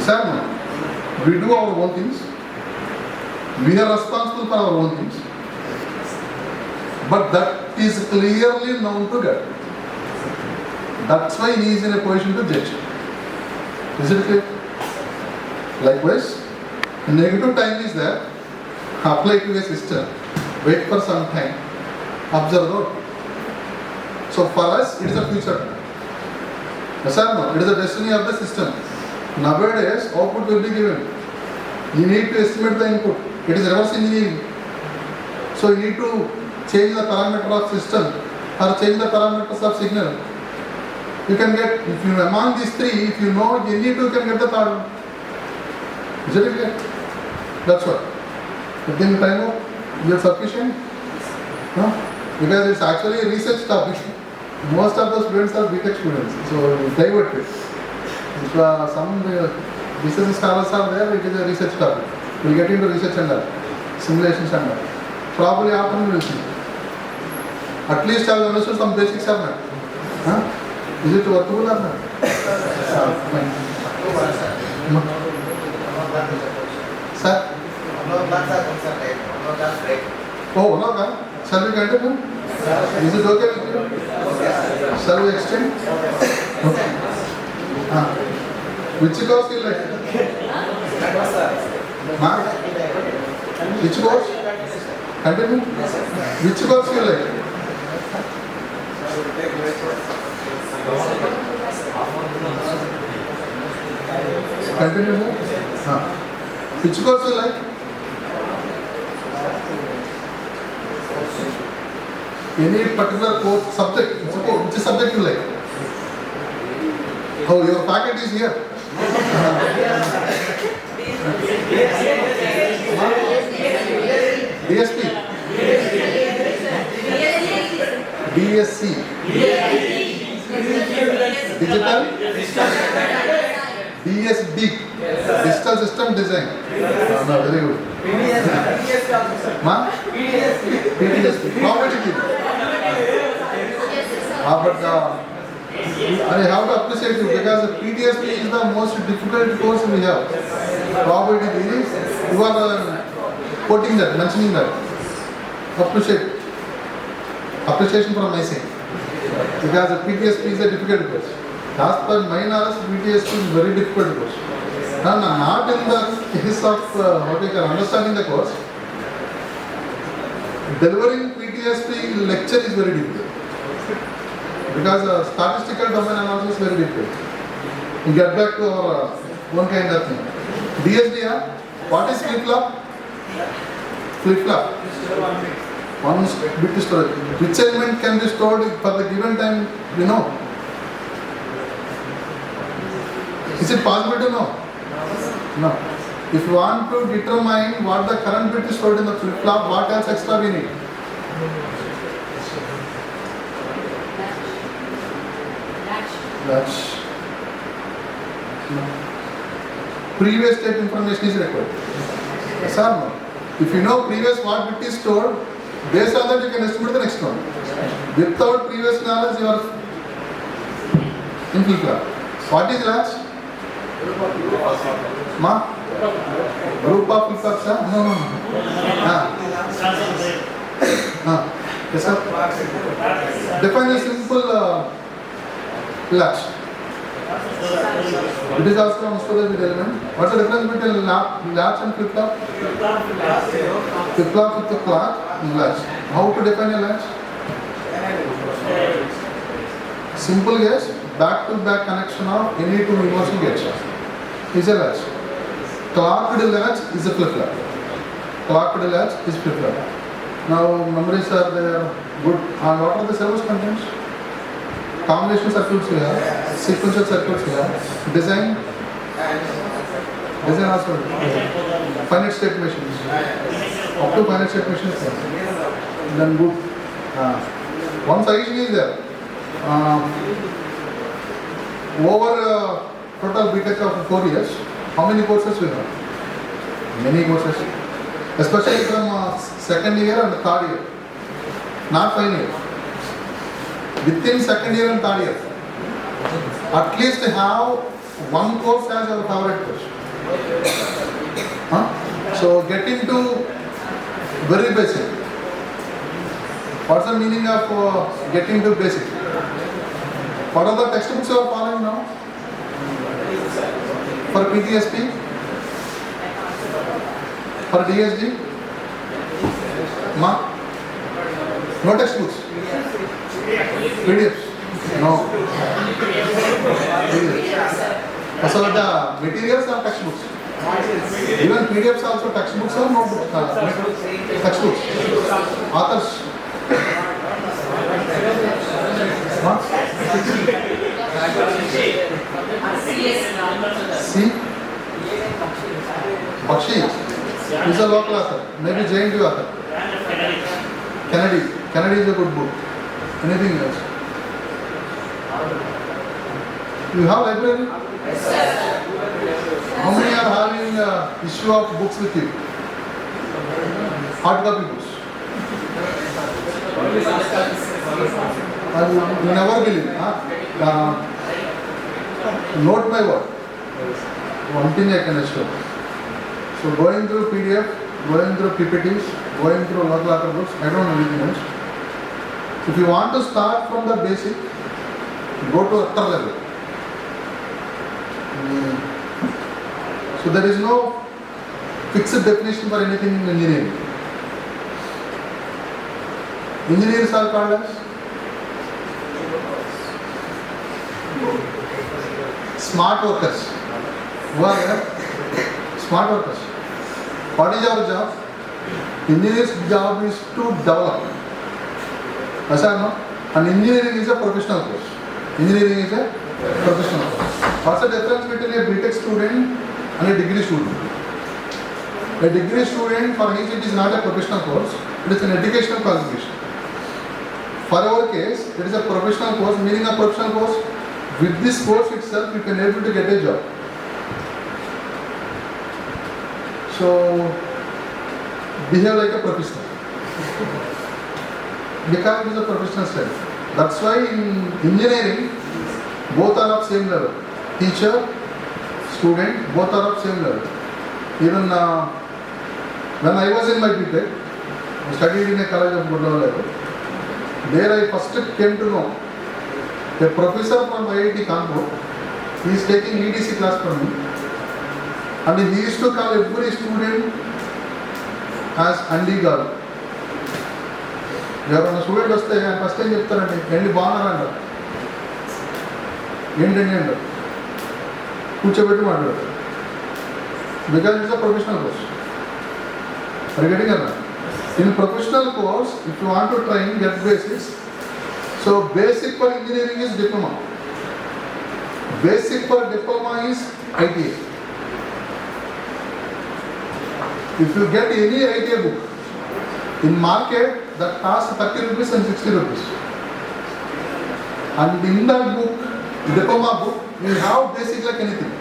Sir, no. We do our own things. We are responsible for our own things. But that is clearly known to God. That's why he is in a position to judge. Is it clear? Likewise, negative time is there. Apply to a system. Wait for some time. Observe out. So for us, it is a future. Yes or no? It is the destiny of the system. Nowadays, output will be given. You need to estimate the input. It is reverse engineering. So you need to change the parameter of system or change the parameters of signal. You can get, if you among these three, if you know any two, you can get the third one. Is it clear? That's what. Within the time of, you are sufficient? No? Because it's actually a research topic. Most of the students are BTech students, so divert it. If some research scholars are there, it is a research topic. We will get into research and that, simulations and that. Probably after we will see. At least I will understood some basics of that. Huh? Is it workable or not? Fine. Sir? Oh, no, shall we continue? Is it okay with you? Shall we extend? Okay. Which course you like? Mark? Which course? Continue? Which course you like? Continue more? Which course you like? Any particular course, subject, which subject you like? Oh, your packet is here. DSP? DSC? Digital? DSD? Digital System Design? No, very good. PTSD? How much it is? But I have to appreciate you because PTSD is the most difficult course we have. Probability is you are quoting that, mentioning that. Appreciation from my side. Because PTSD is a difficult course. As per my knowledge, PTSD is a very difficult course. And not in the case of understanding the course. Delivering PTSD lecture is very difficult. Because statistical domain analysis is very difficult. We get back to our one kind of thing. DSD, what is flip-flop? Flip-flop. One bit storage. Which element can be stored for the given time, you know? Is it possible to know? No. If you want to determine what the current bit is stored in the flip-flop, what else extra we need? Latch. No. Previous state information is required. Yes or no? If you know previous what bit is stored, based on that you can estimate the next one. Without previous knowledge, you are in flip-flop. What is latch? Ma? Group of flip-flops, huh? No. Yes, sir? Define a simple latch. It is also a storage bit element. What's the difference between latch and flip-flop? Flip-flop with the clock and latch. How to define a latch? Simple guess, back-to-back connection of any two universal gates is a latch. Clocked latch is a flip-flop. Clocked latch is flip-flop. Now memories are there, good. And what are the syllabus contents? Combination circuits we have, sequential circuits we have, design also, finite state machines, up to finite state machines. Then good. One suggestion is there. Over total BTech of 4 years, how many courses we have? Many courses, especially from second year and third year, not final year. Within second year and third year, at least have one course as our favorite course. So get into very basic. What's the meaning of getting to basic? What are the textbooks you are following now? For PTSP? For DSD? Ma? No textbooks? PDFs? No. PDFs. So the materials are textbooks. Even PDFs also textbooks or no textbooks? Authors? Huh? C? Bakshi is a local author, maybe JNT author. Kennedy is a good book. Anything else? You have library? How many are having issue of books with you? Hard copy books. You never believe. Note my word. One thing I can assure. So going through PDF, going through PPTs, going through local author books, I don't know anything else. If you want to start from the basic, go to upper level. So there is no fixed definition for anything in engineering. Engineers are called as smart workers. Who are there? Smart workers. What is our job? Engineer's job is to develop. Yes or no? And engineering is a professional course. Engineering is a professional course. What's the difference between a BTech student and a degree student? A degree student, for him it is not a professional course, it is an educational qualification. For our case, it is a professional course, meaning a professional course. With this course itself, you can able to get a job. So, behave like a professional. Because it is a professional study. That's why in engineering, both are of same level. Teacher, student, both are of same level. Even when I was in my BTech, I studied in a college of good level. There I first came to know a professor from IIT Kanpur. He is taking EDC class from me, and he used to call every student as Andy Garu. ఎవరైనా student వస్తే first ఏం చెప్తారండి, ఎండి బాగున్నారంటారు, ఏంటండి అంటారు, కూర్చోబెట్టి మాట్లాడతారు. Because it's a professional course. Are you getting it? In professional course, if you want to train, get basics. So basic for engineering is diploma. Basic for diploma is ITA. If you get any ITA book in market, that costs 30 rupees and 60 rupees. And in that book, diploma book, you have basic like anything.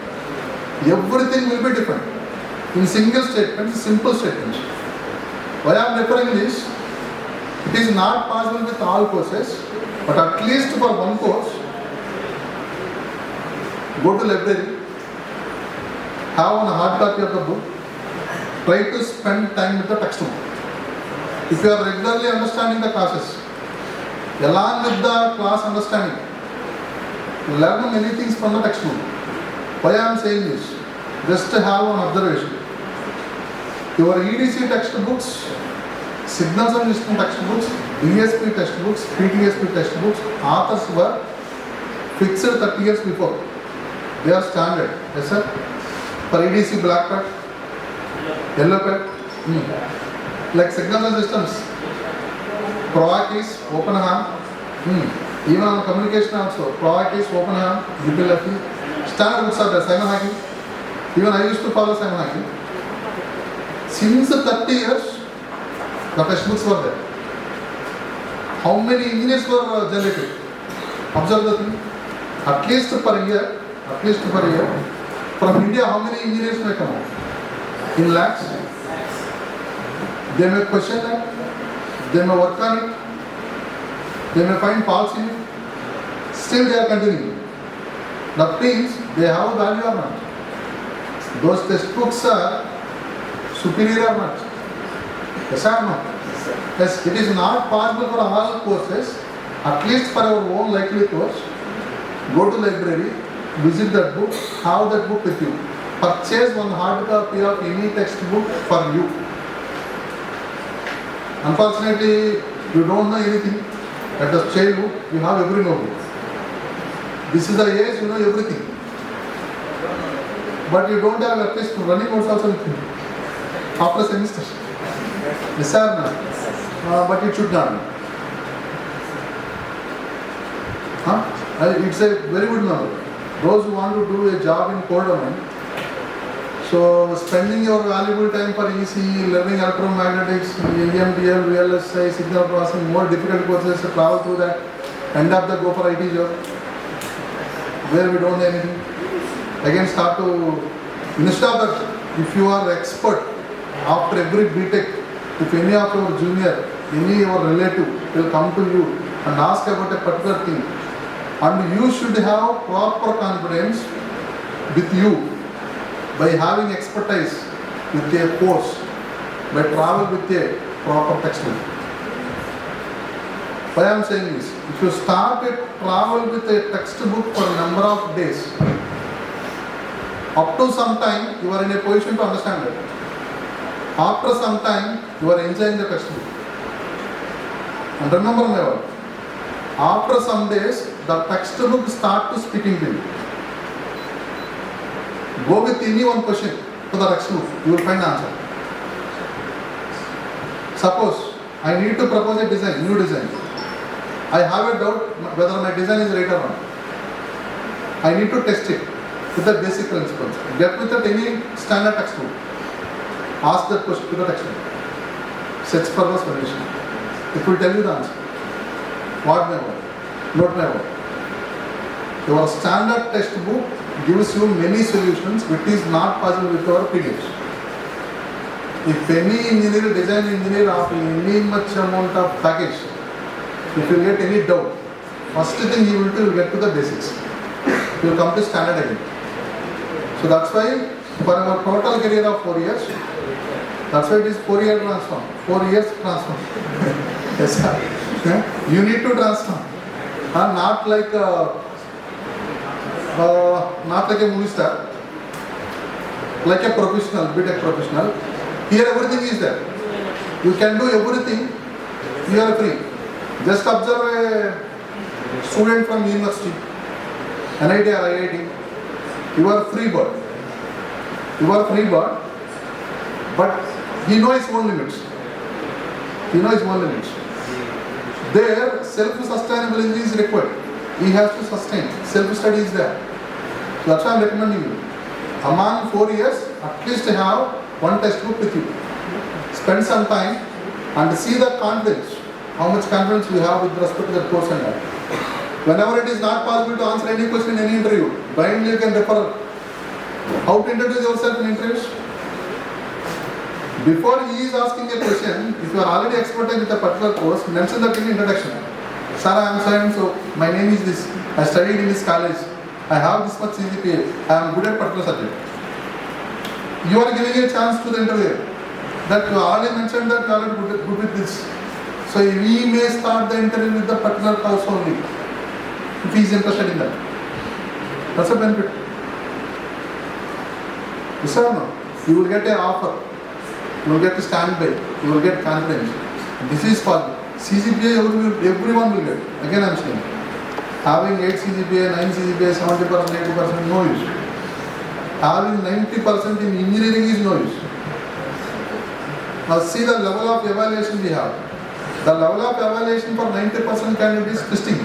Everything will be different. In single statements, simple statements. Why I am referring this? It is not possible with all courses, but at least for one course, go to library, have a hard copy of the book, try to spend time with the textbook. If you are regularly understanding the classes, along with the class understanding, learn many things from the textbook. Why I am saying this? Just to have an observation. Your EDC textbooks, signals and system textbooks, DSP textbooks, PTSP textbooks, authors were fixed 30 years before. They are standard. Yes sir? For EDC black pad, yellow pad, like signals and systems, PROAC is open ham, even on communication also, PROAC is open ham, GPLFE, standard books are there, Simon Hacking. Even I used to follow Simon Hacking. Since 30 years, the textbooks were there. How many engineers were generated? Observe the thing. At least per year, from India, how many engineers may come out? In lakhs. They may question that. They may work on it. They may find faults in it. Still they are continuing. That means they have value or not. Those textbooks are superior or not? Yes or no? Yes, it is not possible for all courses, at least for our own likely course. Go to library, visit that book, have that book with you. Purchase one hard copy of any textbook for you. Unfortunately, you don't know anything. At the childhood, you have every notebook. This is the age you know everything. But you don't have at least running notes also with you after semester. Yes or no? But it should not. It's a very good number. Those who want to do a job in core domain, so spending your valuable time for ECE, learning electromagnetics, EMDL, VLSI, signal processing, more difficult courses to travel through that, end up the go for IT job, where we don't know anything. Again start to, instead of that, if you are expert, after every BTech, if any of your junior, any your relative will come to you and ask about a particular thing, and you should have proper confidence with you by having expertise with a course, by travel with a proper textbook. Why I am saying this? If you start a travel with a textbook for a number of days, up to some time you are in a position to understand it. After some time you are enjoying the textbook. And remember my word, after some days the textbook start to speaking to you. Go with any one question to the textbook, you will find the answer. Suppose I need to propose a design, new design. I have a doubt whether my design is right or wrong. I need to test it with the basic principles. Get with any standard textbook. Ask that question to the textbook. Search for the solution. It will tell you the answer. What my word? Note my word. Your standard textbook gives you many solutions which is not possible with our PDFs. If any engineer, design engineer of any much amount of package, if you get any doubt, first thing he will do, he will get to the basics. He will come to standard again. So that's why for our total career of 4 years, that's why it is 4-year transform, 4 years transform. Yes, sir. You need to transform. Not like a movie star, like a professional, BTech professional. Here everything is there. You can do everything. You are free. Just observe a student from university, NIT or IIT. You are free bird. You are free bird, but he knows his own limits. He knows his own limits. There, self-sustainable engineering is required. He has to sustain. Self-study is there. So that's why I am recommending you. Among 4 years, at least have one textbook with you. Spend some time and see the confidence. How much confidence you have with respect to that course and that. Whenever it is not possible to answer any question in any interview, blindly you can refer. How to introduce yourself in interviews? Before he is asking a question, if you are already expert with a particular course, mention that in the introduction. Sir, I am so and so. My name is this. I studied in this college. I have this much CGPA. I am good at particular subject. You are giving a chance to the interviewer that you already mentioned that you are good with this. So we may start the interview with the particular course only, if he is interested in that. That's a benefit. Yes or no? You will get an offer. You will get to stand by. You will get confidence. This is for CGPA, everyone will get. Again I am saying. Having 8 CGPA, 9 CGPA, 70%, 80%, no use. Having 90% in engineering is no use. Now see the level of evaluation we have. The level of evaluation for 90% candidate is testing.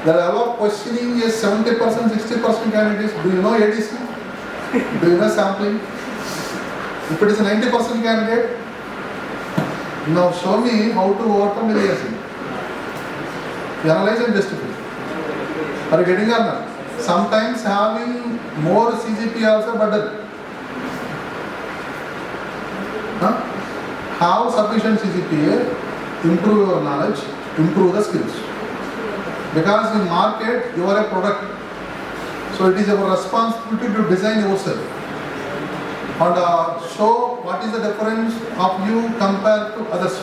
The level of questioning is 70%, 60% candidates. Do you know ADC? Do you know sampling? If it is a 90% candidate, now show me how to overcome aliasing. Analyze and justify. Are you getting or not? Sometimes having more CGPA also better. Have sufficient CGPA, improve your knowledge, improve the skills. Because in market you are a product. So it is our responsibility to design yourself and show what is the difference of you compared to others.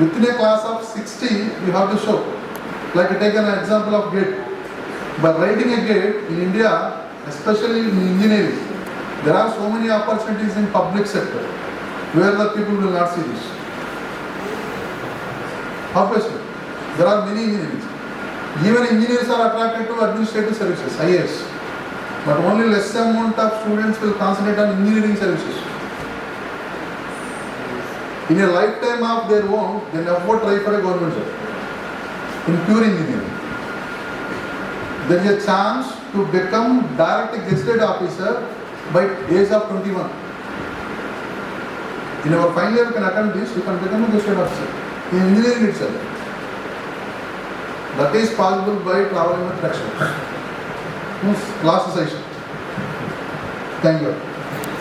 Within a class of 60, you have to show. Like take an example of gate. By writing a gate in India, especially in engineering, there are so many opportunities in public sector where the people will not see this. Obviously, there are many engineers. Even engineers are attracted to administrative services, IAS. But only less amount of students will concentrate on engineering services. In a lifetime of their own, they never try for a government job. In pure engineering, there is a chance to become direct gazetted officer by age of 21. In our final year, you can attempt this, you can become a gazetted officer in engineering itself. That is possible by traveling with textbooks. Last session. Thank you.